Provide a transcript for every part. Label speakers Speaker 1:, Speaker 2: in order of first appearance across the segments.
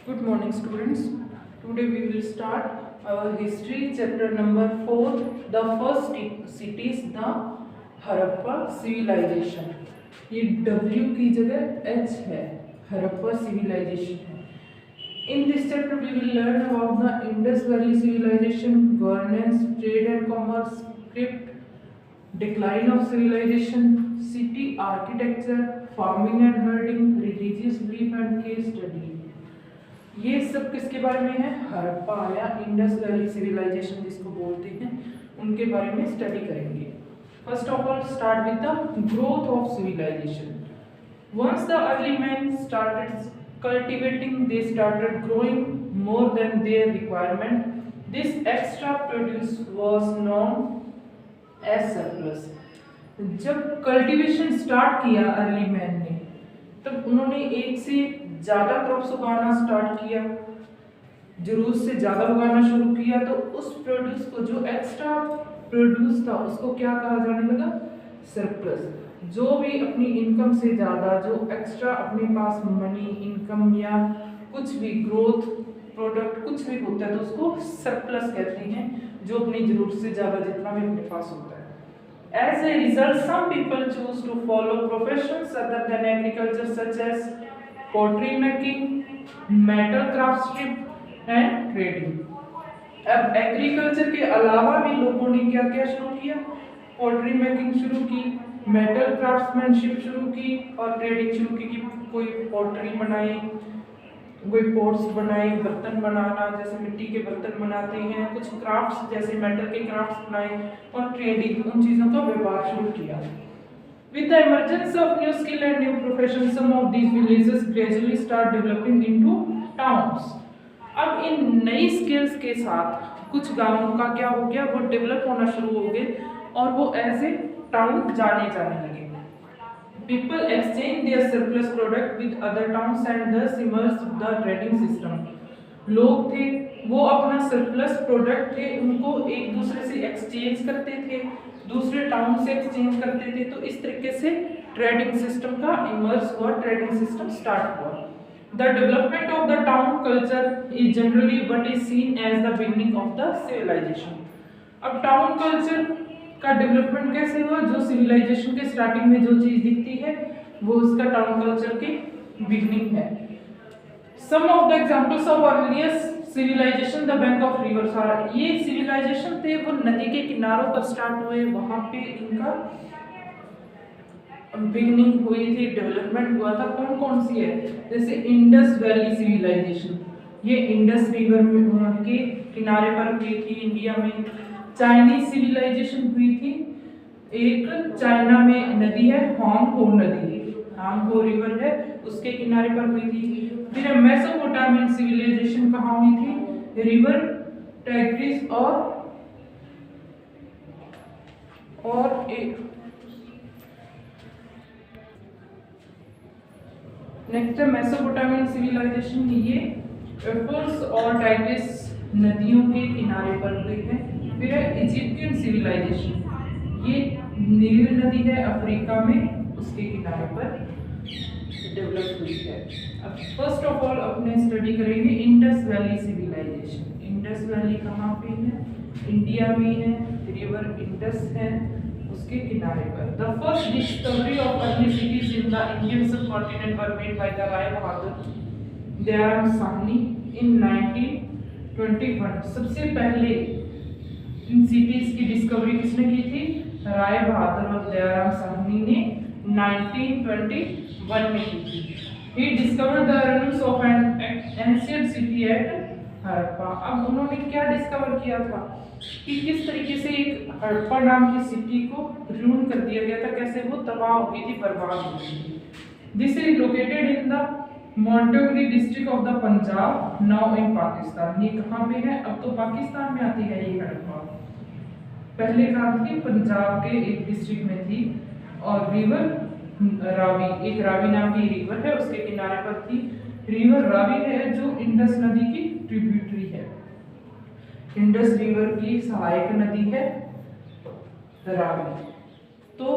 Speaker 1: Good morning, students. Today we will start our history chapter number 4. The first city is the Harappa civilization. ये W की जगह H है, Harappa civilization है. In this chapter we will learn about the Indus Valley civilization, governance, trade and commerce, script, decline of civilization, city architecture, farming and herding, religious belief and case study. ये सब किसके बारे में है? हड़प्पा या Indus valley civilisation जिसको बोलते हैं उनके बारे में स्टडी करेंगे. First of all start with the growth of civilization. Once the early man started cultivating, they started growing more than their requirement. This extra produce was known as surplus. जब cultivation start किया early man ने तब उन्होंने एक से ज़्यादा crops उगाना start किया, जरूरत से ज़्यादा उगाना शुरू किया. तो उस प्रोड्यूस को, जो एक्स्ट्रा प्रोड्यूस था, उसको क्या कहा जाने लगा? सरप्लस. जो भी अपनी इनकम से ज़्यादा, जो एक्स्ट्रा अपने पास मनी, इनकम या कुछ भी ग्रोथ प्रोडक्ट कुछ भी होता है तो उसको सरप्लस कहते हैं, जो अपनी ज़रूरत से ज़्यादा जितना भी अपने पास होता है. As a result, some people choose to follow professions other than agriculture, such as pottery making, metal craftsmanship and trading. अब एग्रीकल्चर के अलावा भी लोगों ने क्या क्या शुरू किया? पोट्री मेकिंग शुरू की, मेटल क्राफ्ट्समैनशिप शुरू की और ट्रेडिंग शुरू की. कोई पोट्री बनाई, कोई पोट्स बनाए, बर्तन बनाना जैसे मिट्टी के बर्तन बनाते हैं, कुछ क्राफ्ट्स जैसे मेटल के क्राफ्ट्स बनाए और ट्रेडिंग, उन चीज़ों का व्यापार शुरू किया. With the emergence of new skill and new professions, some of these villages gradually start developing into towns. अब इन नई स्किल्स के साथ कुछ गांवों का क्या हो गया? वो डेवलप होना शुरू हो गए और वो एज ए टाउन जाने लगे. People exchange their surplus product with other towns and thus emerged the trading system. लोग थे, वो अपना सरप्लस प्रोडक्ट थे, उनको एक दूसरे से एक्सचेंज करते थे, दूसरे टाउन से एक्सचेंज करते थे. तो इस तरीके से ट्रेडिंग सिस्टम का इमर्ज हुआ, ट्रेडिंग सिस्टम स्टार्ट हुआ. The development of the town culture is generally what is seen as the beginning of the civilization. अब टाउन कल्चर का डेवलपमेंट कैसे हुआ? जो सिविलाइजेशन के स्टार्टिंग में जो चीज दिखती है वो उसका टाउन कल्चर की बिगनिंग है. Some of the examples of earliest civilization, the bank of rivers are. ये सिविलाइजेशन थे वो नदी के किनारों पर स्टार्ट हुए, वहां पे इनका बिगनिंग हुई थी, डेवलपमेंट हुआ था. कौन कौन सी है? जैसे इंडस वैली सिविलाइजेशन, ये इंडस रिवर के किनारे पर हुई थी इंडिया में. चाइनीज सिविलाइजेशन हुई थी, एक चाइना में नदी है होंगहो नदी, होंगहो रिवर है, उसके किनारे पर हुई थी. फिर मेसोपोटामियन सिविलाइजेशन कहाँ हुई थी? रिवर टाइग्रिस और एक नेक्स्ट है मेसोपोटामियन सिविलाइजेशन. ये एफर्स और टाइग्रिस नदियों के किनारे पर हुई है. फिर है इजिप्टियन सिविलाइजेशन, ये नील नदी है अफ्रीका में, उसके किनारे पर डेवलप हुई है. अब फर्स्ट ऑफ ऑल अपने स्टडी करेंगे Indus valley civilization. Indus valley कहाँ पे है? इंडिया में है, रिवर इंडस है, उसके किनारे पर. The first discovery of early cities in the Indian subcontinent were made by the Rai Bahadur Dayaram Sahni in 1921. सबसे पहले इन सिटीज की डिस्कवरी किसने की थी? राय बहादुर और दयाराम साहनी ने 1921 में की थी. He discovered the ruins of an ancient city at Harappa. अब उन्होंने क्या डिस्कवर किया था कि किस तरीके से एक हड़प्पा नाम की सिटी को रून कर दिया गया था, कैसे वो तबाह हो गई थी, बर्बाद हो गई थी. This is located in the Montgomery district of the Punjab, now in Pakistan. ये कहाँ पे है? अब तो पाकिस्तान में आती है ये हड़प्पा. पहले कहाँ थी? पंजाब के एक डिस्ट्रिक्ट में थी. और रिवर रावी, एक रावी नाम की रिवर है, उसके किनारे पर थी. रिवर रावी है जो इंडस नदी की ट्रिब्यूटरी है. इंडस रिवर की सहायक नदी है रावी. तो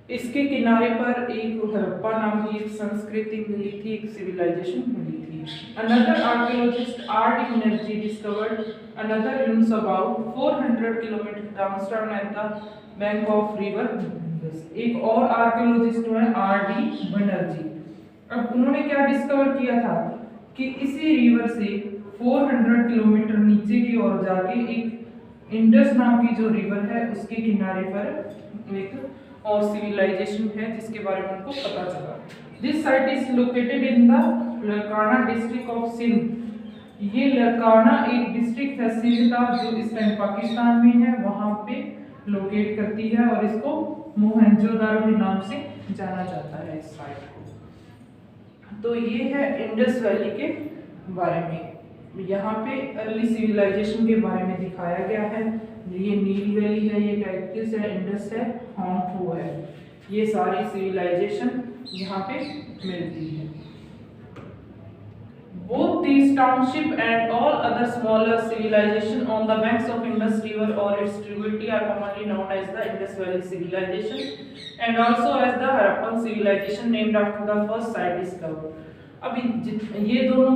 Speaker 1: इसके किनारे पर एक हड़प्पा नाम की एक संस्कृति मिली थी, एक सिविलाइजेशन मिली थी। Another archaeologist R D Banerjee discovered another ruins about 400 kilometre downstream at the bank of river. एक और आर्कियोलॉजिस्ट है आर डी बनर्जी। अब उन्होंने क्या डिस्कवर किया था कि इसी रिवर से 400 किलोमीटर नीचे की ओर जाके एक इंडस नाम की जो रिवर है उसके किनारे पर एक और सिविलाइजेशन है जिसके बारे में उनको पता चला। This site is located in the Larkana district of Sindh. ये लरकाना एक डिस्ट्रिक्ट है सिंध का जो इस टाइम पाकिस्तान में है, वहां पे लोकेट करती है और इसको मोहनजोदारो के नाम से जाना जाता है इस साइट को। तो ये है इंडस वैली के बारे में। यहाँ पे अर्ली सिविलाइजेशन के बारे में दिखाया गया है। ये नील वैली है, ये टाइग्रिस है, इंडस है, होंगफू है। ये सारी सिविलाइजेशन यहाँ पे मिलती है। Both these township and all other smaller civilization on the banks of Indus River or its tributary are commonly known as the Indus Valley civilization and also as the Harappan civilization named after the first site discovered. अब ये दोनों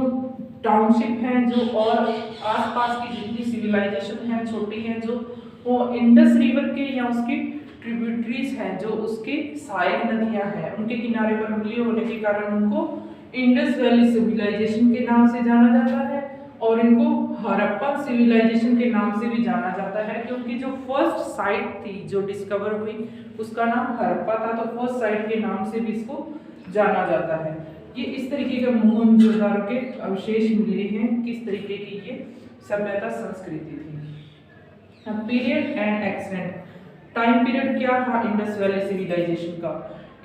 Speaker 1: township हैं जो और आसपास की जितनी civilisation हैं छोटी हैं जो वो इंडस रिवर के या उसकी ट्रिब्यूटरीज हैं जो उसके सहायक नदियां हैं उनके किनारे पर मिली होने के कारण उनको इंडस वैली सिविलाइजेशन के नाम से जाना जाता है और इनको हड़प्पा सिविलाइजेशन के नाम से भी जाना जाता है क्योंकि जो फर्स्ट साइट थी जो डिस्कवर हुई उसका नाम हड़प्पा था, तो फर्स्ट साइट के नाम से भी इसको जाना जाता है। ये इस तरीके के मोहनजोदारो के अवशेष मिले हैं, किस तरीके की ये सभ्यता संस्कृति थी। Period and extent. Time period क्या था इंडस वैली सिविलाइजेशन का?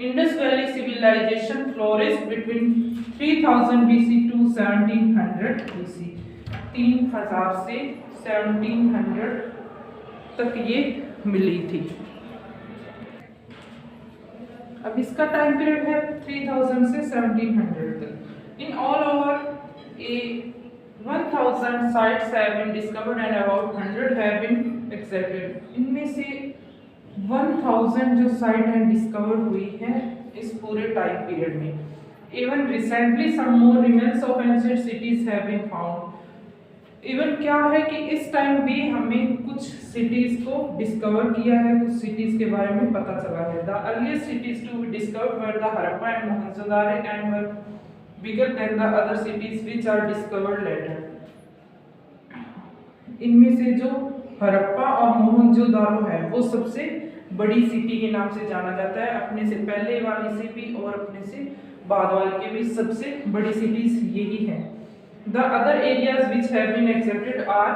Speaker 1: Indus valley civilization flourished between 3000 BC to 1700 BC। 3000 से 1700 तक ये मिली थी। अब इसका टाइम पीरियड है 3000 से 1700 तक। In all over 1000 sites have been discovered and about 100 have been accepted। इनमें से 1000 जो साइट है डिस्कवर हुई है इस पूरे टाइम पीरियड में। Even recently some more remains of ancient cities have been found. Even क्या है कि इस टाइम भी हमें कुछ सिटीज को डिस्कवर किया है, कुछ सिटीज के बारे में पता चला है। The earliest cities to be discovered were the Harappa and Mohenjodaro and were bigger than the other cities which are discovered later. इनमें से जो हड़प्पा और मोहनजोदारो है वो सबसे बड़ी सिटी के नाम से जाना जाता है, अपने से पहले वाली से भी और अपने से बाद वाले के भी सबसे बड़ी सिटीज यही है। The other areas which have been accepted are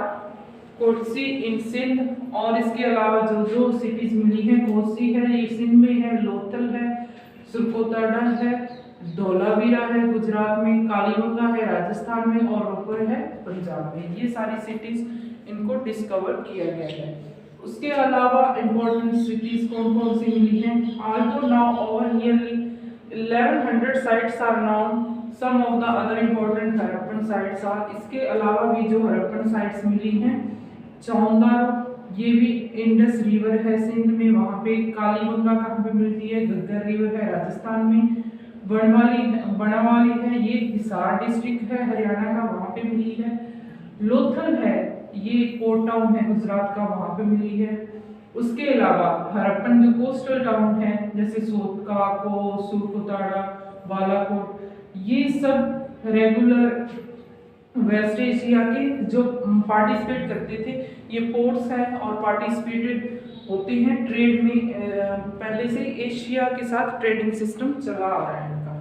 Speaker 1: Kosi इन सिंध, और इसके अलावा जो जो सिटीज मिली हैं कोसी है ये सिंध में है, लोथल है, सुरकोतड़ा है, धोलावीरा है गुजरात में, कालीबंगा है राजस्थान में और रोपड़ है पंजाब में। ये सारी सिटीज इनको डिस्कवर किया गया है। उसके अलावा इम्पोर्टेंट सिटीज कौन कौन सी मिली हैं? although now over nearly 1100 sites are known, some of the other important Harappan sites are। इसके अलावा भी जो हड़प्पन साइट्स मिली हैं चौंदा, ये भी इंडस रिवर है सिंध में, वहाँ पे कालीबंगा कहाँ पे मिलती है, घग्गर रिवर है राजस्थान में, बनवाली है ये हिसार डिस्ट्रिक्ट है हरियाणा का, वहाँ पे मिली है। लोथल है ये पोर्ट टाउन है गुजरात का, वहाँ पे मिली है। उसके अलावा हड़प्पन जो कोस्टल टाउन है जैसे सोतका को, सुरकोतड़ा, बालाकोट, ये सब रेगुलर वेस्ट एशिया के जो पार्टिसिपेट करते थे ये पोर्ट्स हैं और पार्टिसिपेटेड होते हैं ट्रेड में। पहले से एशिया के साथ ट्रेडिंग सिस्टम चला आ रहा है इनका।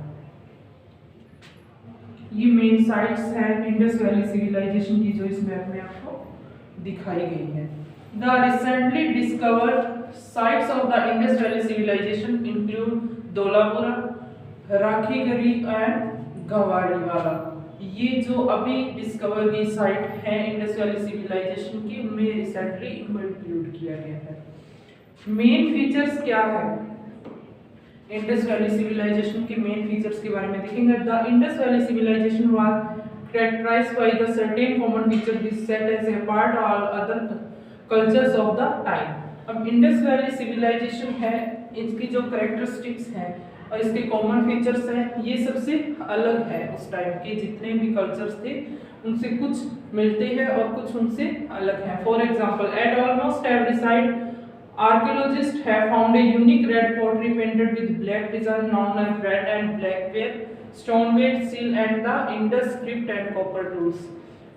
Speaker 1: ये मेन साइट्स हैं इंडस वैली सिविलाइजेशन की जो इस मैप में आपको दिखाई गई है। The recently discovered sites of the Indus valley civilization include Dholavira, Rakhigarhi and Ganweriwala. ये जो अभी डिस्कवर की साइट है इंडस वैली सिविलाइजेशन की उनमें रिसेंटली इनको इंक्लूड किया गया है। मेन फीचर्स क्या है इंडस वैली सिविलाइजेशन के? मेन फीचर्स के बारे में देखेंगे। The Indus valley civilization was characterized by the certain common feature which set as apart all other cultures of the time। अब इंडस वैली सिविलाइजेशन है इसकी जो करेक्टरिस्टिक्स हैं और इसके कॉमन फीचर्स हैं, ये सबसे अलग है। उस टाइम के जितने भी कल्चर्स थे उनसे कुछ मिलते हैं और कुछ उनसे अलग हैं। For example, eight almost every site archaeologists have found a unique red pottery painted with black design known as red and black ware, stoneware, seal and the Indus script and copper tools।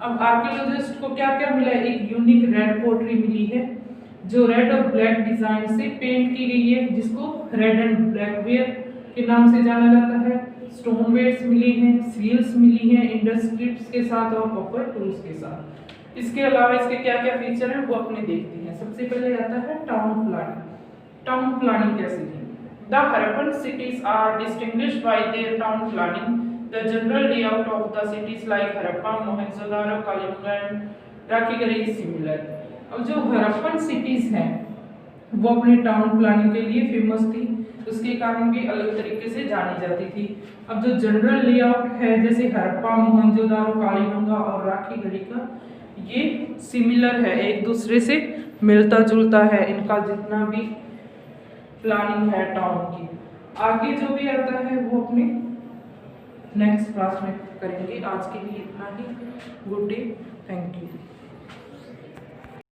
Speaker 1: अब archaeologist को क्या क्या मिला है? एक unique red pottery मिली है जो red और ब्लैक डिजाइन से पेंट की गई है, जिसको रेड एंड ब्लैक वेयर के नाम से जाना जाता है। स्टोनवेयर्स मिली हैं, सील्स मिली हैं इंडस स्क्रिप्ट्स के साथ और कॉपर टूल्स के साथ। इसके अलावा इसके क्या क्या फीचर हैं वो अपने देखते हैं। सबसे पहले आता है टाउन प्लानिंग। टाउन प्लानिंग कैसे की? The Harappan cities are distinguished by their town planning. The general layout of the cities like Harappa, Mohenjodaro, Kalinga and Rakhigarhi is similar. अब जो हड़प्पन सिटीज हैं वो अपने टाउन प्लानिंग के लिए फेमस थी, उसके कारण भी अलग तरीके से जानी जाती थी। अब जो जनरल लेआउट है जैसे हड़प्पा, मोहनजोदारो, कालीबंगा और राखीगढ़ी का, ये सिमिलर है, एक दूसरे से मिलता जुलता है इनका जितना भी प्लानिंग है टाउन की। आगे जो भी आता है वो अपने नेक्स्ट क्लास में करेंगे। आज के लिए इतना ही। Good day, thank you.